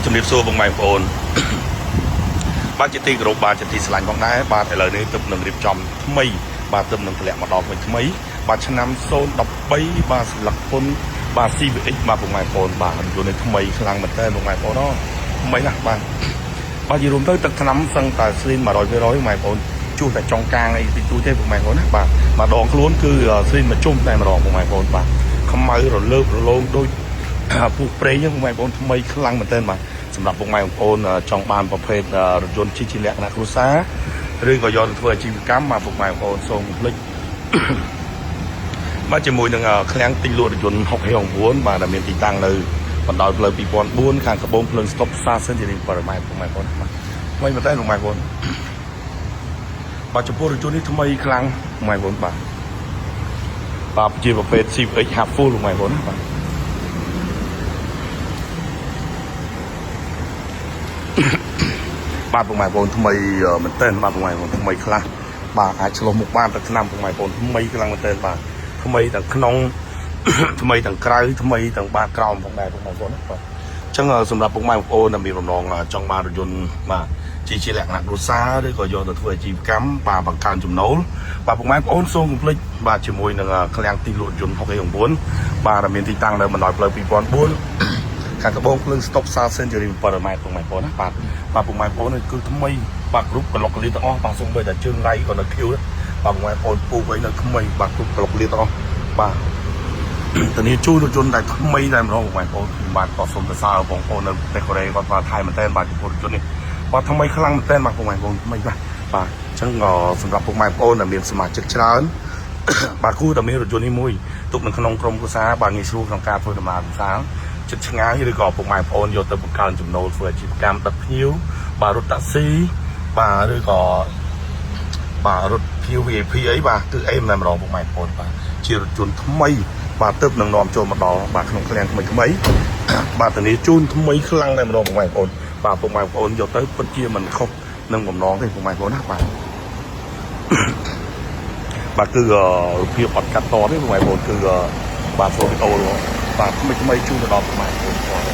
ជំរាបសួរបងប្អូនបាទជាទីគោរពបាទជាទីស្រឡាញ់ផងដែរបាទឥឡូវនេះទើបនឹងរៀបចំថ្មីបាទទើបនឹងធ្លាក់មកដល់ថ្មីបាទឆ្នាំ013បាទស្លឹកពុនបាទ CVX បាទបងប្អូនបាទយន្តនេះថ្មីខ្លាំងមែនតើបងប្អូនថ្មីណាស់បាទនិយាយរួមទៅទឹកថ្នាំសឹងតែស្រីន 100% បងប្អូនជួសតែចុងកាងអីទីទូទៅបងប្អូនណាបាទម្ដងខ្លួនគឺស្រីនមកជុំតែម្ដងបងប្អូនបាទខ្មៅរលើបរលោងដូចពូប្រេងហ្នឹងបងប្អូនថ្មីខ្លាំងមែនតើបាទសម្រាប់បងប្អូនចង់បានប្រភេទរថយន្តជាលក្ខណៈគ្រួសារឬក៏យកទៅធ្វើអាជីវកម្មបាទបងប្អូនសូមភ្លេចបាទជាមួយនឹងឃ្លាំងទិញលក់រថយន្ត609បាទដែលមានទីតាំងនៅបណ្ដោយផ្លូវ2004ខាងក្បូនភ្លើងស្តុបផ្សារសិនជារៀង8ម៉ែត្របងប្អូនថ្មីមែនតើបងប្អូនបាទចំពោះរថយន្តនេះថ្មីខ្លាំងបងប្អូនបាទជាប្រភេទ CVX half full បងប្អូនបាទបាទបងប្អូនថ្មីមែនតើបាទបងប្អូនថ្មីខ្លះបាទអាចឆ្លុះមុខបានតែឆ្នាំបងប្អូនថ្មីខ្លាំងមែនតើបាទថ្មីទាំងក្នុងថ្មីទាំងក្រៅថ្មីទាំងបាតក្រោមផងដែរបងប្អូនបាទអញ្ចឹងសម្រាប់បងប្អូនដែលមានបំណងចង់បានរថយន្តបាទជាលក្ខណៈគ្រួសារឬក៏យកទៅធ្វើអាជីវកម្មបាទបង្កើនចំណូលបាទបងប្អូនសូមកុំភ្លេចបាទជាមួយនឹងឃ្លាំងទីលក់រថយន្ត609បាទដែលមានទីតាំងនៅបណ្ដោយផ្លូវ2004ខាងក្បូនភ្លើងស្តុបសាលសេនជូរី7ម៉ែត្របងប្អូនណាបាទបងប្អូនគឺថ្មីបាទគ្រប់ប្លុកកលៀទាំងអស់បាទសូម្បីតែជើងដៃក៏នៅឃ្យូបាទបងប្អូនពូវិញនៅថ្មីបាទគ្រប់ប្លុកកលៀទាំងអស់បាទតនីជួរថយន្តតែថ្មីតែម្ដងបងប្អូនបាទក៏សូមសរសើរបងប្អូននៅប្រទេសកូរ៉េគាត់ថាថៃមែនតើបាទចំពោះរថយន្តនេះបាទថ្មីខ្លាំងមែនតើបាទបងប្អូនថ្មីបាទអញ្ចឹងសម្រាប់បងប្អូនដែលមានសមាជិកច្រើនបាទគួរតែមានរថយន្តនេះមួយទុកនៅក្នុងក្រុមគ្រួសារបាទងាយស្រួលក្នុងការធ្វើដំណើរកម្សាន្តចិត្តឆ្ងាយឬក៏បងប្អូនយកទៅបង្កើនចំណូលធ្វើអាជីវកម្មដឹកភ្ញៀវបាទរថតាក់ស៊ីបាទឬក៏បាទរថភ្ញៀវ VIP អីបាទគឺអេមតែម្ដងបងប្អូនបាទជារថយន្តថ្មីបាទទើបនឹងនាំចូលមកដល់បាទក្នុងឃ្លាំងថ្មីបាទធានាជូនថ្មីខ្លាំងតែម្ដងបងប្អូនបាទបងប្អូនយកទៅពិតជាមិនខុសនឹងបំណងទេបងប្អូនណាបាទគឺរូបភាពអត់កាត់តទេបងប្អូនគឺបាទសូវីអូបាទថ្មីជូនទៅដល់បងប្អូនបាទបង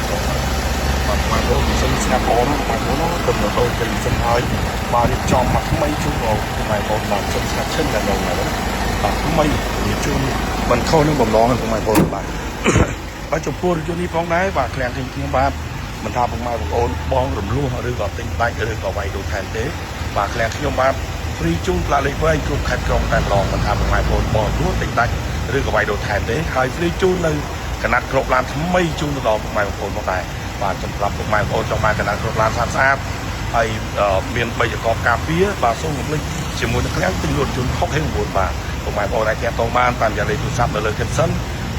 ប្អូនមិនស្ងាត់បងប្អូនណាទៅដល់ទៅទៅសិនហើយបាទរៀបចំមកថ្មីជូនដល់បងប្អូនបាទសិនស្ងាត់ឈិនតែដល់ណាបាទថ្មីជូនមិនខុសនឹងបំណងបងប្អូនបាទចំពោះរថយន្តនេះផងដែរបាទឃ្លាំងខ្ញុំបាទមិនថាបងប្អូនបងរំលោះឬក៏ទិញដាច់ឬក៏វាយដូរថែមទេបាទឃ្លាំងខ្ញុំបាទហ្វ្រីជូនផ្លាកលេខវែងគ្រប់ខេត្តក្រុងតែម្ដងមិនថាបងប្អូនបងរស់ទិញដាច់ឬក៏វាយដូរថែមទេហើយហ្វ្រីជូននៅកណាត់ក្របឡានថ្មីជូនទៅដល់បងប្អូនផងដែរបាទសម្រាប់បងប្អូនចង់បានកណាត់ក្របឡានស្អាតហើយមាន3ប្រកបការពារបាទសូមកំភ្លេចជាមួយនឹងឃ្លាំងទិញរថយន្ត609បាទបងប្អូនអាចទាក់ទងបានតាមរយៈលេខទូរស័ព្ទនៅលើ Caption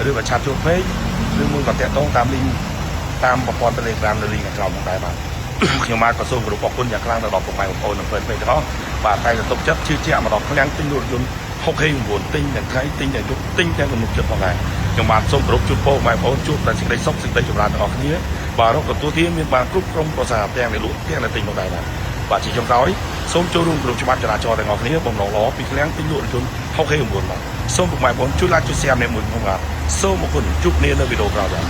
ឬក៏ឆាតចូល Page ឬមួយក៏ទាក់ទងតាម link តាមប្រព័ន្ធ Telegram នៅ link ខាងក្រោមផងដែរបាទខ្ញុំបាទក៏សូមគោរពអរគុណយ៉ាងខ្លាំងដល់បងប្អូននៅពេលទាំងអស់បាទតែទៅទុកចិត្តជឿជាក់មកដល់ឃ្លាំងទិញរថយន្ត609ទិញទាំងថ្ងៃទិញទាំងយប់ទិញទាំងទំនុកចិត្តផងដែរខ្ញុំបាទសូមគោរពជូនពរបងប្អូនជួបតែសេចក្តីសុខសេចក្តីចម្រើនទាំងអស់គ្នាបាទរកទទួលទានមានបានគ្រប់ក្រុមប្រសាទាំងអ្នកលក់ទាំងអ្នកទិញផងដែរបាទជាចុងក្រោយសូមចូលរួមគ្រប់ច្បាប់ចរាចរណ៍ទាំងអស់គ្នាបំណងល្អពីឃ្លាំងទិញលក់រថយន្ត609បាទសូមបងប្អូនជួយ like ជួយ share ម្នាក់មួយខ្ញុំបាទសូមអរគុណជួបគ្នានៅវីដេអូក្រោយបាទ